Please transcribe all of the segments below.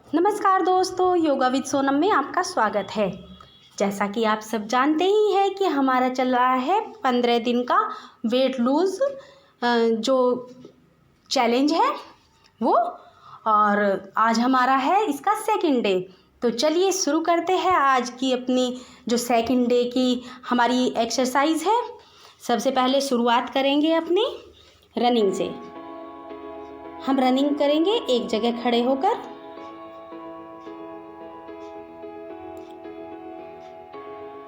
नमस्कार दोस्तों, yoga with Sonam में आपका स्वागत है। जैसा कि आप सब जानते ही हैं कि हमारा चल रहा है 15 दिन का वेट लूज़ जो चैलेंज है वो, और आज हमारा है इसका सेकंड डे। तो चलिए शुरू करते हैं आज की अपनी जो सेकंड डे की हमारी एक्सरसाइज है। सबसे पहले शुरुआत करेंगे अपनी रनिंग से। हम रनिंग करेंगे एक जगह खड़े होकर।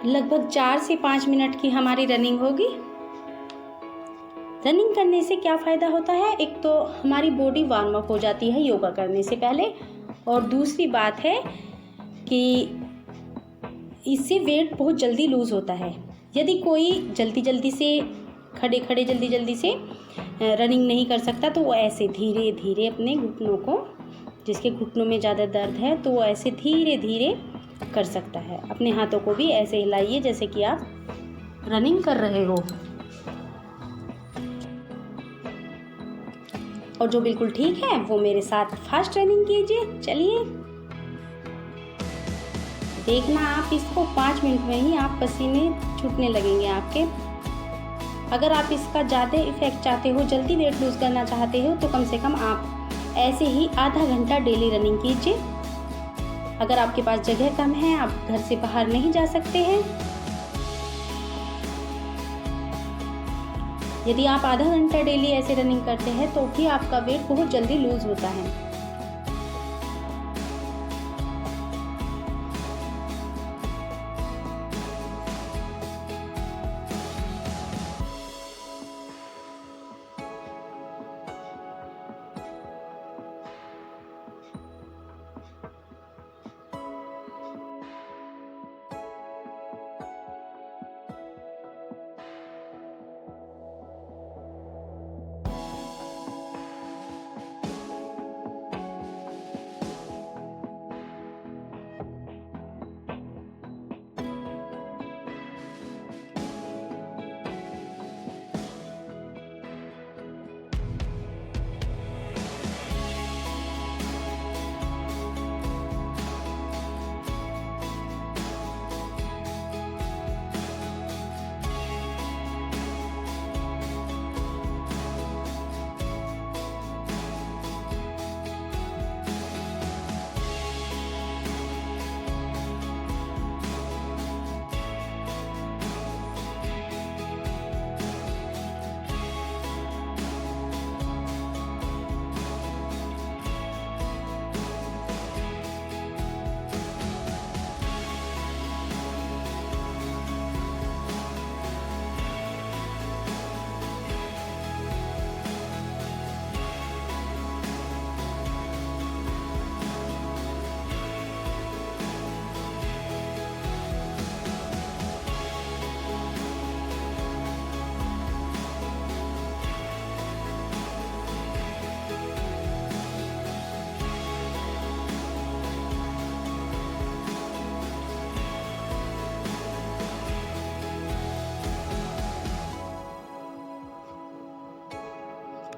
लगभग 4 से 5 मिनट की हमारी रनिंग होगी। रनिंग करने से क्या फ़ायदा होता है? एक तो हमारी बॉडी वार्म अप हो जाती है योगा करने से पहले, और दूसरी बात है कि इससे वेट बहुत जल्दी लूज़ होता है। यदि कोई जल्दी जल्दी से रनिंग नहीं कर सकता तो वो ऐसे धीरे धीरे अपने घुटनों को, जिसके घुटनों में ज़्यादा दर्द है, तो वो ऐसे धीरे धीरे कर सकता है। अपने हाथों को भी ऐसे हिलाइए जैसे कि आप रनिंग कर रहे हो। और जो बिल्कुल ठीक है वो मेरे साथ फास्ट रनिंग कीजिए। चलिए देखना, आप इसको 5 मिनट में ही आप पसीने छूटने लगेंगे आपके। अगर आप इसका ज़्यादा इफेक्ट चाहते हो, जल्दी वेट लूज़ करना चाहते हो, तो कम से कम आप ऐसे ही आधा घंटा डेली रनिंग कीजिए। अगर आपके पास जगह कम है, आप घर से बाहर नहीं जा सकते हैं, यदि आप आधा घंटा डेली ऐसे रनिंग करते हैं तो भी आपका वेट बहुत जल्दी लूज़ होता है।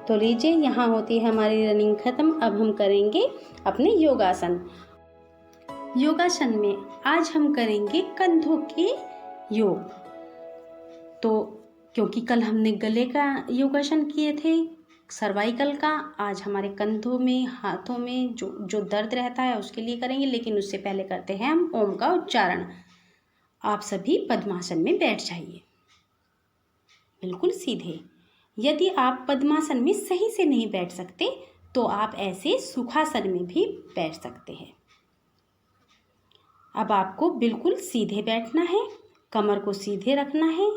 तो लीजिए, यहाँ होती है हमारी रनिंग ख़त्म। अब हम करेंगे अपने योगासन। योगासन में आज हम करेंगे कंधों के योग। तो क्योंकि कल हमने गले का योगासन किए थे, सर्वाइकल का, आज हमारे कंधों में, हाथों में जो दर्द रहता है उसके लिए करेंगे। लेकिन उससे पहले करते हैं हम ओम का उच्चारण। आप सभी पद्मासन में बैठ जाइए, बिल्कुल सीधे। यदि आप पद्मासन में सही से नहीं बैठ सकते तो आप ऐसे सुखासन में भी बैठ सकते हैं। अब आपको बिल्कुल सीधे बैठना है, कमर को सीधे रखना है।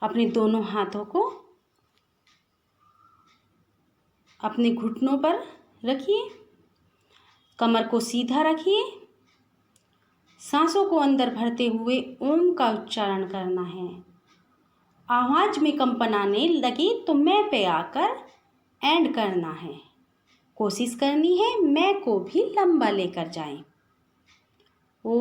अपने दोनों हाथों को अपने घुटनों पर रखिए, कमर को सीधा रखिए। सांसों को अंदर भरते हुए ओम का उच्चारण करना है। आवाज़ में कंपन आने लगे तो मैं पे आकर एंड करना है। कोशिश करनी है मैं को भी लंबा लेकर जाएं। ओ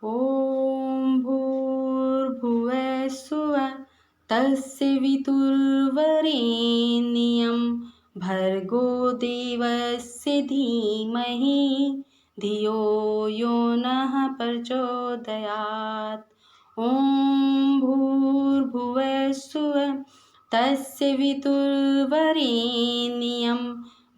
ॐ भूर्भुवः स्वः तस्य वितुर्वरेण्यं भर्गो देवस्य धीमहि धियो यो नः प्रचोदयात्। ॐ भूर्भुवः स्वः तस्य वितुर्वरेण्यं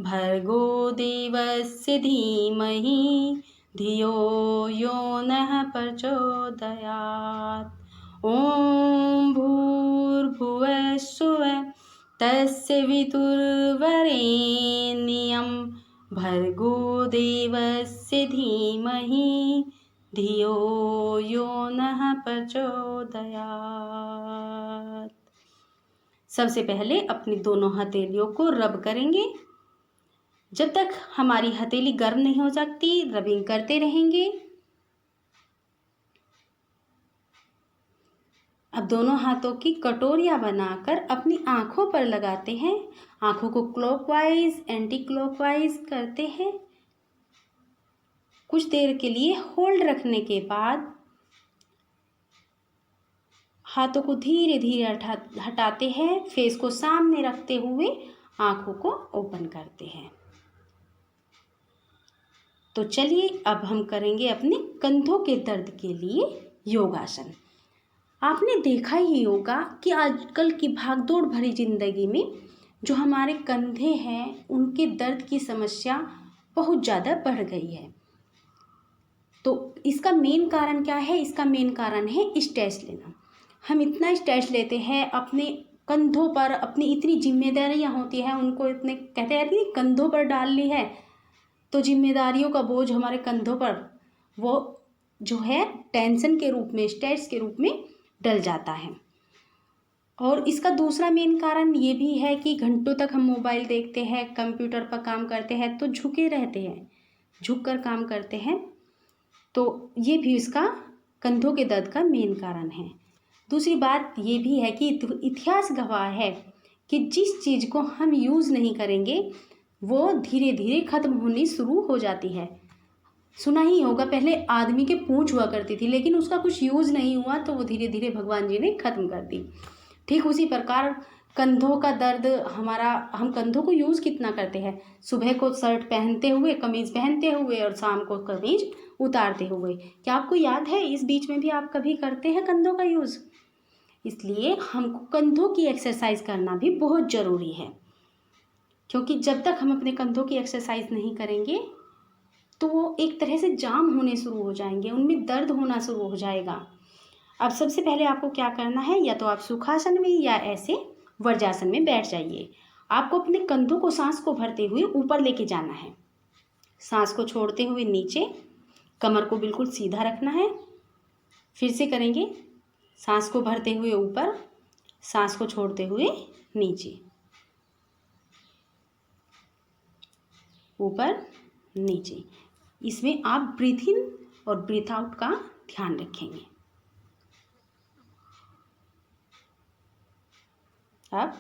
भर्गो देवस्य धीमहि धियो यो नः प्रचोदयात्। ॐ भूर्भुवः स्वः तस्य वितुर्वरेण्यं भर्गो देवस्य धीमहि धियो यो नः प्रचोदयात्। सबसे पहले अपनी दोनों हथेलियों को रब करेंगे। जब तक हमारी हथेली गर्म नहीं हो जाती रबिंग करते रहेंगे। अब दोनों हाथों की कटोरियाँ बनाकर अपनी आँखों पर लगाते हैं। आँखों को क्लॉकवाइज एंटी क्लॉकवाइज करते हैं। कुछ देर के लिए होल्ड रखने के बाद हाथों को धीरे धीरे हटाते हैं। फेस को सामने रखते हुए आँखों को ओपन करते हैं। तो चलिए अब हम करेंगे अपने कंधों के दर्द के लिए योगासन। आपने देखा ही होगा कि आजकल की भागदौड़ भरी ज़िंदगी में जो हमारे कंधे हैं उनके दर्द की समस्या बहुत ज़्यादा बढ़ गई है। तो इसका मेन कारण क्या है? इसका मेन कारण है स्ट्रेस लेना। हम इतना स्ट्रेस लेते हैं अपने कंधों पर, अपनी इतनी जिम्मेदारियां होती हैं, उनको इतने कहते हैं कि कंधों पर डाल ली है, तो जिम्मेदारियों का बोझ हमारे कंधों पर वो जो है टेंशन के रूप में, स्ट्रेस के रूप में डल जाता है। और इसका दूसरा मेन कारण ये भी है कि घंटों तक हम मोबाइल देखते हैं, कंप्यूटर पर काम करते हैं, तो झुके रहते हैं, झुक कर काम करते हैं, तो ये भी इसका कंधों के दर्द का मेन कारण है। दूसरी बात ये भी है कि इतिहास गवाह है कि जिस चीज़ को हम यूज़ नहीं करेंगे वो धीरे धीरे ख़त्म होनी शुरू हो जाती है। सुना ही होगा, पहले आदमी के पूंछ हुआ करती थी, लेकिन उसका कुछ यूज़ नहीं हुआ तो वो धीरे धीरे भगवान जी ने ख़त्म कर दी। ठीक उसी प्रकार कंधों का दर्द हमारा, हम कंधों को यूज़ कितना करते हैं? सुबह को शर्ट पहनते हुए, कमीज़ पहनते हुए और शाम को कमीज़ उतारते हुए। क्या आपको याद है इस बीच में भी आप कभी करते हैं कंधों का यूज़? इसलिए हमको कंधों की एक्सरसाइज करना भी बहुत ज़रूरी है, क्योंकि जब तक हम अपने कंधों की एक्सरसाइज नहीं करेंगे तो वो एक तरह से जाम होने शुरू हो जाएंगे, उनमें दर्द होना शुरू हो जाएगा। अब सबसे पहले आपको क्या करना है, या तो आप सुखासन में या ऐसे वज्रासन में बैठ जाइए। आपको अपने कंधों को, सांस को भरते हुए ऊपर लेके जाना है, सांस को छोड़ते हुए नीचे, कमर को बिल्कुल सीधा रखना है। फिर से करेंगे, सांस को भरते हुए ऊपर, सांस को छोड़ते हुए नीचे, ऊपर नीचे। इसमें आप ब्रीथ इन और ब्रीथ आउट का ध्यान रखेंगे। अब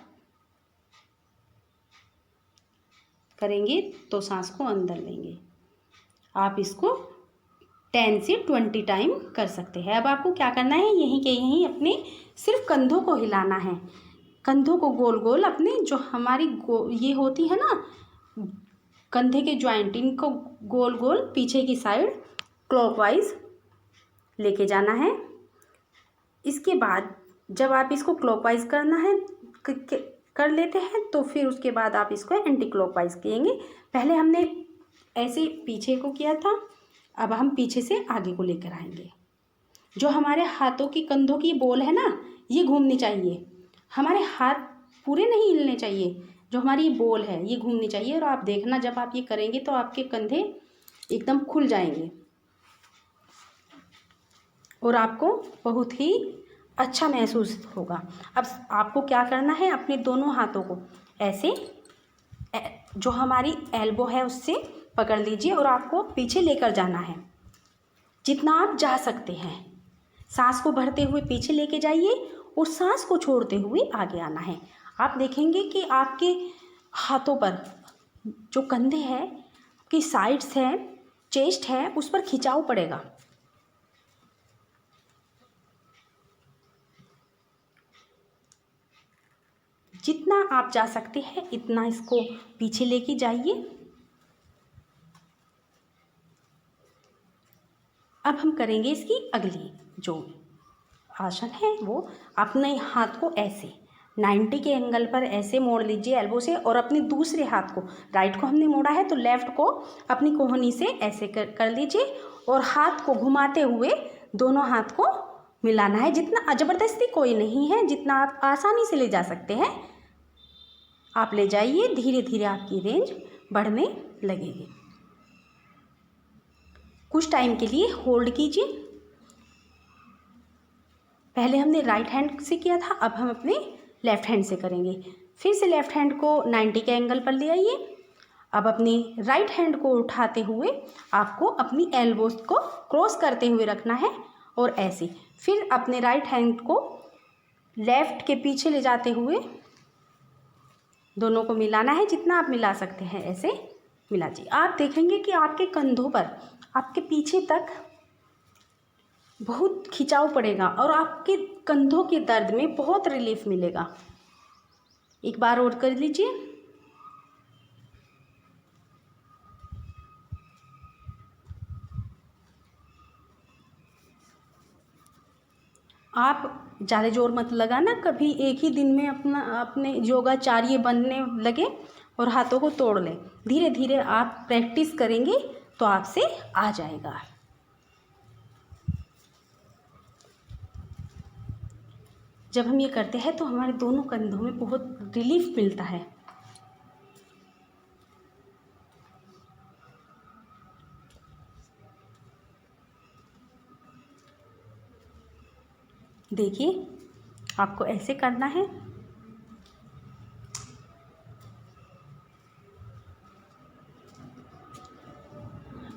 करेंगे तो सांस को अंदर लेंगे। आप इसको 10 से 20 टाइम कर सकते हैं। अब आपको क्या करना है, यहीं के यहीं अपने सिर्फ कंधों को हिलाना है। कंधों को गोल गोल अपने जो हमारी ये होती है ना कंधे के जॉइंट, इनको गोल गोल पीछे की साइड क्लॉकवाइज लेके जाना है। इसके बाद जब आप इसको क्लॉकवाइज करना है कर लेते हैं तो फिर उसके बाद आप इसको एंटी क्लॉकवाइज किएंगे। पहले हमने ऐसे पीछे को किया था, अब हम पीछे से आगे को लेकर आएंगे। जो हमारे हाथों की, कंधों की बोल है ना, ये घूमनी चाहिए। हमारे हाथ पूरे नहीं हिलने चाहिए, जो हमारी बोल है ये घूमनी चाहिए। और आप देखना जब आप ये करेंगे तो आपके कंधे एकदम खुल जाएंगे और आपको बहुत ही अच्छा महसूस होगा। अब आपको क्या करना है, अपने दोनों हाथों को ऐसे जो हमारी एल्बो है उससे पकड़ लीजिए और आपको पीछे लेकर जाना है जितना आप जा सकते हैं। सांस को भरते हुए पीछे लेके जाइए और सांस को छोड़ते हुए आगे आना है। आप देखेंगे कि आपके हाथों पर जो कंधे हैं, की साइड्स हैं, चेस्ट है, उस पर खिंचाव पड़ेगा। जितना आप जा सकते हैं इतना इसको पीछे लेके जाइए। अब हम करेंगे इसकी अगली जो आसन है, वो अपने हाथ को ऐसे 90 के एंगल पर ऐसे मोड़ लीजिए एल्बो से, और अपने दूसरे हाथ को, राइट को हमने मोड़ा है तो लेफ्ट को अपनी कोहनी से ऐसे कर लीजिए और हाथ को घुमाते हुए दोनों हाथ को मिलाना है। जितना ज़बरदस्ती कोई नहीं है, जितना आप आसानी से ले जा सकते हैं आप ले जाइए। धीरे धीरे आपकी रेंज बढ़ने लगेगी। कुछ टाइम के लिए होल्ड कीजिए। पहले हमने राइट हैंड से किया था, अब हम अपने लेफ़्ट हैंड से करेंगे। फिर से लेफ़्ट हैंड को 90 के एंगल पर ले आइए। अब अपनी राइट हैंड को उठाते हुए आपको अपनी एल्बोज को क्रॉस करते हुए रखना है और ऐसे। फिर अपने राइट हैंड को लेफ़्ट के पीछे ले जाते हुए दोनों को मिलाना है। जितना आप मिला सकते हैं ऐसे मिला दीजिए। आप देखेंगे कि आपके कंधों पर, आपके पीछे तक बहुत खिंचाव पड़ेगा और आपके कंधों के दर्द में बहुत रिलीफ मिलेगा। एक बार और कर लीजिए। आप ज़्यादा जोर मत लगाना, कभी एक ही दिन में अपने योगाचार्य बनने लगे और हाथों को तोड़ लें। धीरे धीरे आप प्रैक्टिस करेंगे तो आपसे आ जाएगा। जब हम ये करते हैं तो हमारे दोनों कंधों में बहुत रिलीफ मिलता है। देखिए, आपको ऐसे करना है।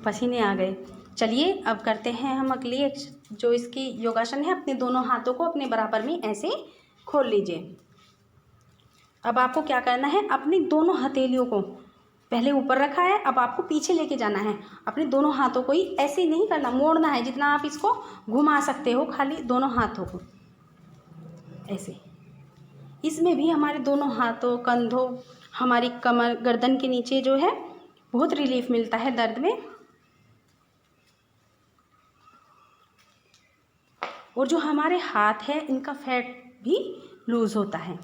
पसीने आ गए। चलिए अब करते हैं हम अगली जो इसकी योगासन है। अपने दोनों हाथों को अपने बराबर में ऐसे खोल लीजिए। अब आपको क्या करना है, अपनी दोनों हथेलियों को पहले ऊपर रखा है, अब आपको पीछे लेके जाना है। अपने दोनों हाथों को ही ऐसे नहीं करना, मोड़ना है। जितना आप इसको घुमा सकते हो खाली दोनों हाथों को ऐसे। इसमें भी हमारे दोनों हाथों, कंधों, हमारी कमर, गर्दन के नीचे जो है बहुत रिलीफ मिलता है दर्द में। और जो हमारे हाथ है इनका फैट भी लूज होता है।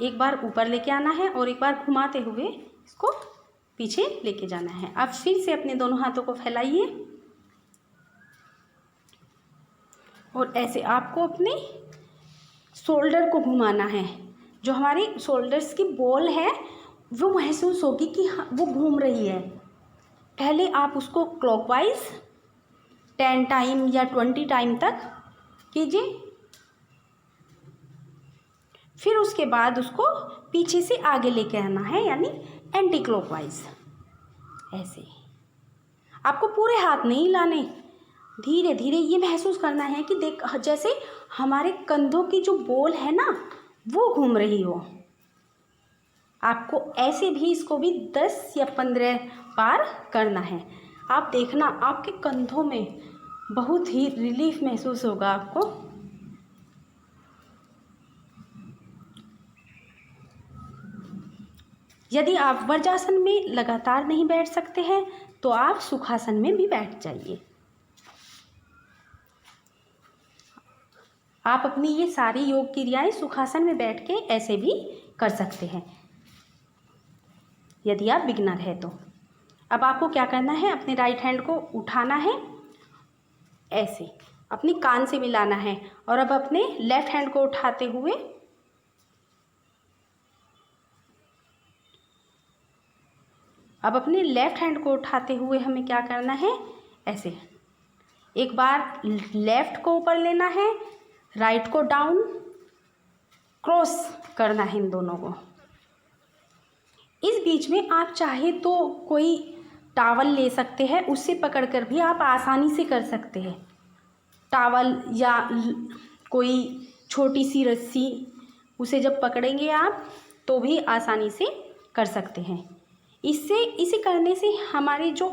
एक बार ऊपर लेके आना है और एक बार घुमाते हुए इसको पीछे लेके जाना है। अब फिर से अपने दोनों हाथों को फैलाइए और ऐसे आपको अपने शोल्डर को घुमाना है। जो हमारी शोल्डर्स की बॉल है वो महसूस होगी कि वो घूम रही है। पहले आप उसको क्लॉकवाइज 10 टाइम या 20 टाइम तक कीजिए। फिर उसके बाद उसको पीछे से आगे लेके आना है, यानी एंटी क्लॉकवाइज। ऐसे आपको पूरे हाथ नहीं लाने, धीरे धीरे ये महसूस करना है कि देख जैसे हमारे कंधों की जो बॉल है ना वो घूम रही हो। आपको ऐसे भी इसको भी 10 या 15 बार करना है। आप देखना आपके कंधों में बहुत ही रिलीफ महसूस होगा आपको। यदि आप वज्रासन में लगातार नहीं बैठ सकते हैं तो आप सुखासन में भी बैठ जाइए। आप अपनी ये सारी योग क्रियाएं सुखासन में बैठ के ऐसे भी कर सकते हैं यदि आप बिगिनर है तो। अब आपको क्या करना है, अपने राइट हैंड को उठाना है, ऐसे अपनी कान से मिलाना है और अब अपने लेफ्ट हैंड को उठाते हुए हमें क्या करना है, ऐसे एक बार लेफ्ट को ऊपर लेना है, राइट को डाउन, क्रॉस करना है इन दोनों को। इस बीच में आप चाहे तो कोई टॉवल ले सकते हैं, उससे पकड़कर भी आप आसानी से कर सकते हैं। टॉवल या कोई छोटी सी रस्सी, उसे जब पकड़ेंगे आप तो भी आसानी से कर सकते हैं। इसे करने से हमारे जो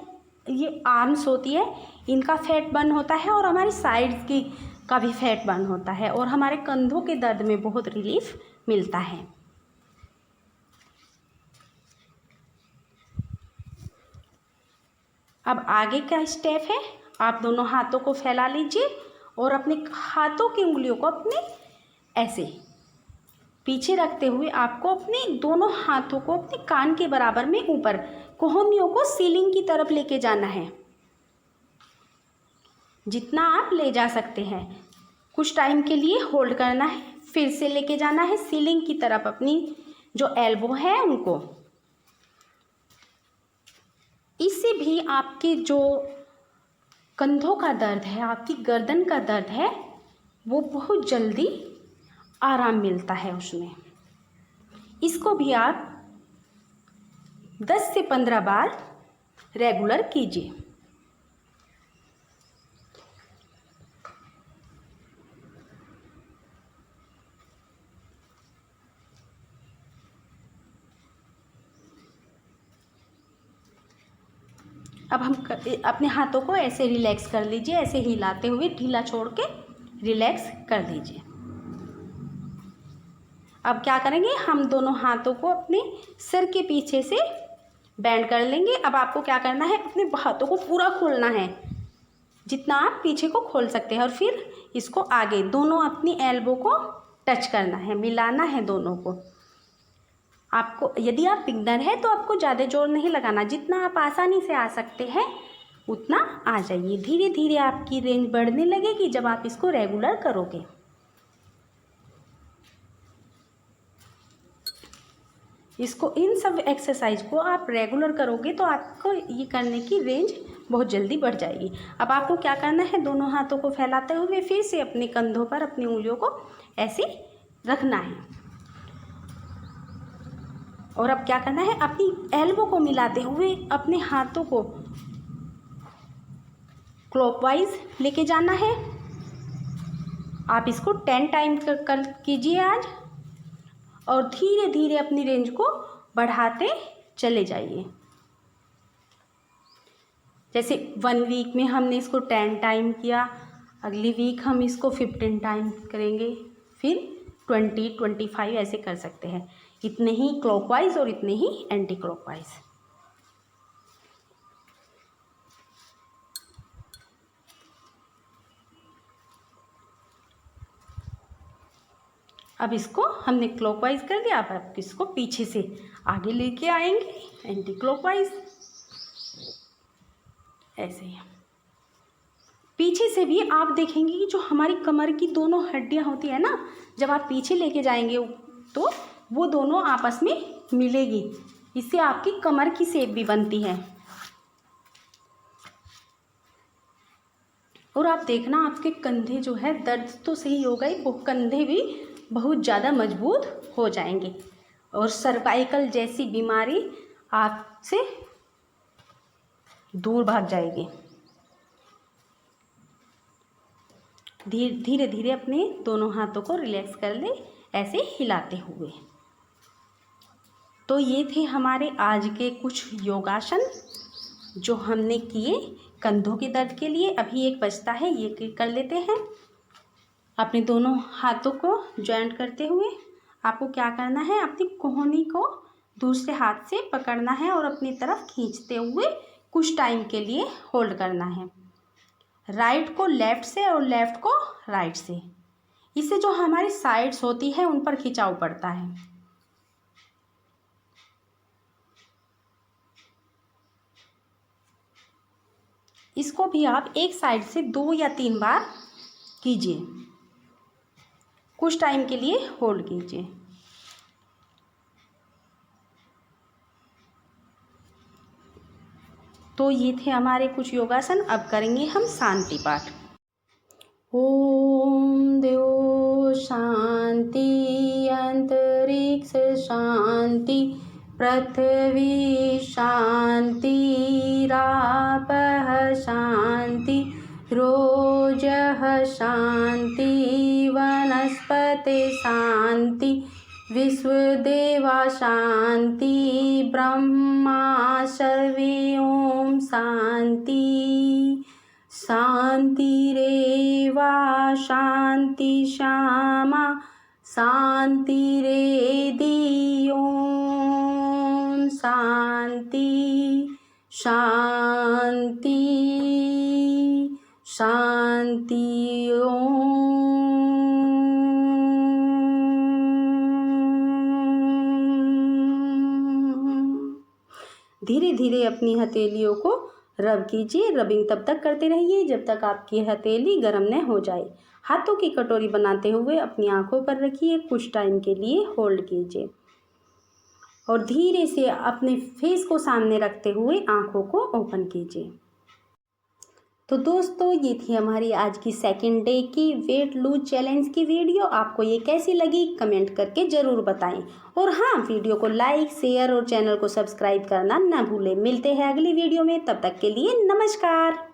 ये आर्म्स होती है, इनका फैट बर्न होता है और हमारी साइड्स की का भी फैट बर्न होता है और हमारे कंधों के दर्द में बहुत रिलीफ मिलता है। अब आगे का स्टेप है, आप दोनों हाथों को फैला लीजिए और अपने हाथों की उंगलियों को अपने ऐसे पीछे रखते हुए आपको अपने दोनों हाथों को अपने कान के बराबर में ऊपर कोहनियों को सीलिंग की तरफ लेके जाना है, जितना आप ले जा सकते हैं। कुछ टाइम के लिए होल्ड करना है, फिर से लेके जाना है सीलिंग की तरफ अपनी जो एल्बो है उनको। इससे भी आपके जो कंधों का दर्द है, आपकी गर्दन का दर्द है, वो बहुत जल्दी आराम मिलता है उसमें। इसको भी आप 10 से 15 बार रेगुलर कीजिए। अब हम अपने हाथों को ऐसे रिलैक्स कर लीजिए, ऐसे हिलाते हुए ढीला छोड़ के रिलैक्स कर दीजिए। अब क्या करेंगे, हम दोनों हाथों को अपने सिर के पीछे से बेंड कर लेंगे। अब आपको क्या करना है, अपने हाथों को पूरा खोलना है, जितना आप पीछे को खोल सकते हैं, और फिर इसको आगे दोनों अपनी एल्बो को टच करना है, मिलाना है दोनों को। आपको यदि आप बिगनर हैं तो आपको ज़्यादा जोर नहीं लगाना, जितना आप आसानी से आ सकते हैं उतना आ जाइए। धीरे धीरे आपकी रेंज बढ़ने लगेगी जब आप इसको रेगुलर करोगे। इसको इन सब एक्सरसाइज को आप रेगुलर करोगे तो आपको ये करने की रेंज बहुत जल्दी बढ़ जाएगी। अब आपको क्या करना है, दोनों हाथों को फैलाते हुए फिर से अपने कंधों पर अपनी उंगलियों को ऐसे रखना है, और अब क्या करना है, अपनी एल्बो को मिलाते हुए अपने हाथों को क्लॉकवाइज लेके जाना है। आप इसको 10 टाइम कर कीजिए आज, और धीरे धीरे अपनी रेंज को बढ़ाते चले जाइए। जैसे 1 वीक में हमने इसको 10 टाइम किया, अगली वीक हम इसको 15 टाइम करेंगे, फिर 20, 25 ऐसे कर सकते हैं। इतने ही क्लॉकवाइज और इतने ही एंटी क्लॉकवाइज। अब इसको हमने क्लॉकवाइज कर दिया, अब आप इसको पीछे से आगे लेके आएंगे एंटी क्लॉकवाइज, ऐसे ही। पीछे से भी आप देखेंगे कि जो हमारी कमर की दोनों हड्डियां होती है ना, जब आप पीछे लेके जाएंगे तो वो दोनों आपस में मिलेगी, इससे आपकी कमर की शेप भी बनती है। और आप देखना आपके कंधे जो है, दर्द तो सही होगा ही, वो कंधे भी बहुत ज़्यादा मजबूत हो जाएंगे और सर्वाइकल जैसी बीमारी आपसे दूर भाग जाएगी। धीरे धीरे अपने दोनों हाथों को रिलैक्स कर ले, ऐसे हिलाते हुए। तो ये थे हमारे आज के कुछ योगासन जो हमने किए कंधों के दर्द के लिए। अभी एक बचता है, ये कर लेते हैं। अपने दोनों हाथों को जॉइंट करते हुए आपको क्या करना है, अपनी कोहनी को दूसरे हाथ से पकड़ना है और अपनी तरफ खींचते हुए कुछ टाइम के लिए होल्ड करना है, राइट को लेफ़्ट से और लेफ़्ट को राइट से। इससे जो हमारी साइड्स होती है उन पर खिंचाव पड़ता है। इसको भी आप एक साइड से 2 या 3 बार कीजिए, कुछ टाइम के लिए होल्ड कीजिए। तो ये थे हमारे कुछ योगासन। अब करेंगे हम शांति पाठ। ओम देव शांति, अंतरिक्ष शांति, पृथ्वी शांति, रापः शांति, रोजः शांति, वनस्पति शांति, विश्वदेवा शांति ब्रह्मा सर्वे ओम शांति शांतिरेवा शांति श्यामा शांतिरेधि ओम शांति शांति शांति ओम। धीरे धीरे अपनी हथेलियों को रब कीजिए। रबिंग तब तक करते रहिए जब तक आपकी हथेली गर्म न हो जाए। हाथों की कटोरी बनाते हुए अपनी आंखों पर रखिए, कुछ टाइम के लिए होल्ड कीजिए और धीरे से अपने फेस को सामने रखते हुए आंखों को ओपन कीजिए। तो दोस्तों, ये थी हमारी आज की सेकंड डे की वेट लूज चैलेंज की वीडियो। आपको ये कैसी लगी कमेंट करके ज़रूर बताएं और हाँ, वीडियो को लाइक शेयर और चैनल को सब्सक्राइब करना ना भूलें। मिलते हैं अगली वीडियो में, तब तक के लिए नमस्कार।